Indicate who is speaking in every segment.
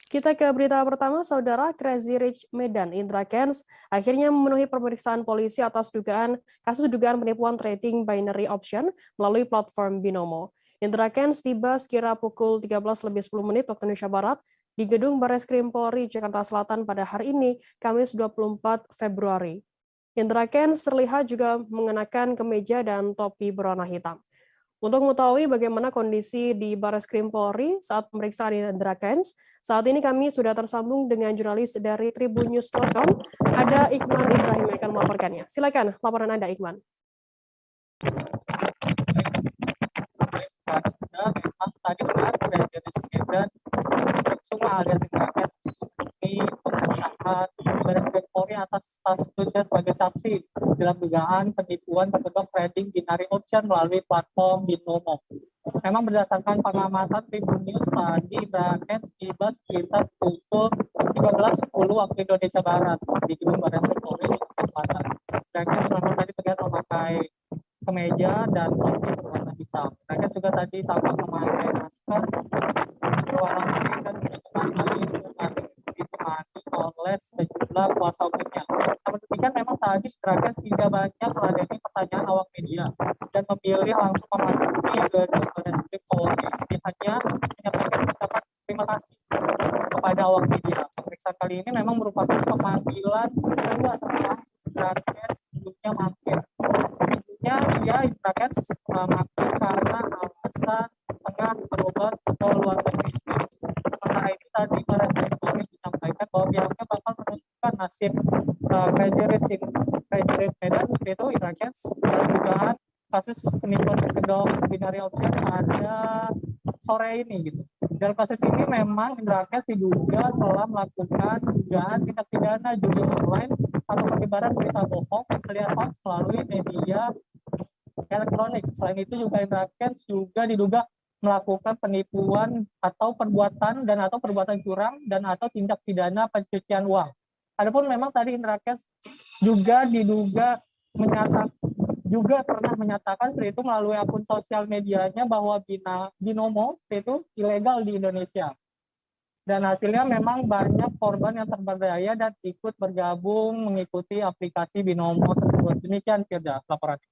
Speaker 1: Kita ke berita pertama, Saudara. Crazy Rich Medan Indra Kents akhirnya memenuhi pemeriksaan polisi atas kasus dugaan penipuan trading binary option melalui platform Binomo. Indra Kents tiba sekira pukul 13.10 waktu Indonesia Barat di gedung Barreskrim Polri Jakarta Selatan pada hari ini, Kamis 24 Februari. Indra Kents terlihat juga mengenakan kemeja dan topi berwarna hitam. Untuk mengetahui bagaimana kondisi di Barreskrim Polri saat pemeriksaan Indra Kents, saat ini kami sudah tersambung dengan jurnalis dari tribunnews.com, ada Iqman Ibrahim yang akan melaporkannya. Silakan laporan Anda, Iqman.
Speaker 2: Memang tadi benar Crazy Medan semua alias Indra di pemeriksaan Barreskrim Polri atas statusnya sebagai saksi dalam dugaan penipuan berkedok trading binary option melalui platform Binomo. Memang berdasarkan pengamatan Tribun News tadi, Indra Kents tiba sekitar pukul 13.10 waktu Indonesia Barat di gedung Barreskrim Polri Jakarta Selatan. Indra Kents memang tadi terlihat memakai kemeja dan topi berwarna hitam. Indra Kents juga tadi tampak memakai masker berwarna putih dan ditemani oleh sejumlah kuasa hukumnya. Namun demikian memang tadi Indra Kents tidak banyak meladeni pertanyaan awak media dan memilih langsung memasuki gedung Barreskrim Polri. Dia hanya menyampaikan ucapan terima kasih kepada awak media. Pemeriksaan kali ini memang merupakan pemanggilan kedua setelah Indra Kents sebelumnya mangkir. Tentunya Indra Kents mangkir karena alasan tengah berobat ke luar negeri. Sementara itu tadi Barreskrim Polri menyampaikan bahwa pihaknya bakal menentukan nasib Crazy Rich Medan seperti itu Indra Kents dalam dugaan kasus penipuan berkedok binary option pada sore ini gitu. Dalam kasus ini memang Indra Kents diduga telah melakukan dugaan tindak pidana judi online atau penyebaran berita bohong alias hoax melalui media elektronik. Selain itu juga Indra Kents juga diduga melakukan penipuan atau perbuatan curang dan atau tindak pidana pencucian uang. Adapun memang tadi Indra Kents juga diduga pernah menyatakan seperti itu melalui akun sosial medianya bahwa Binomo itu ilegal di Indonesia. Dan hasilnya memang banyak korban yang terberdaya dan ikut bergabung mengikuti aplikasi Binomo tersebut. Demikian Firda laporan.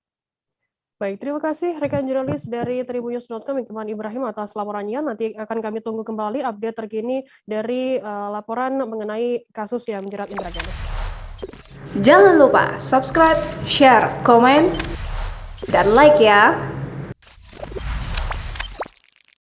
Speaker 1: Baik, terima kasih rekan jurnalis dari tribunnews.com Iqman Ibrahim atas laporannya. Nanti akan kami tunggu kembali update terkini dari laporan mengenai kasus yang menjerat Indra Kents.
Speaker 3: Jangan lupa subscribe, share, komen, dan like ya.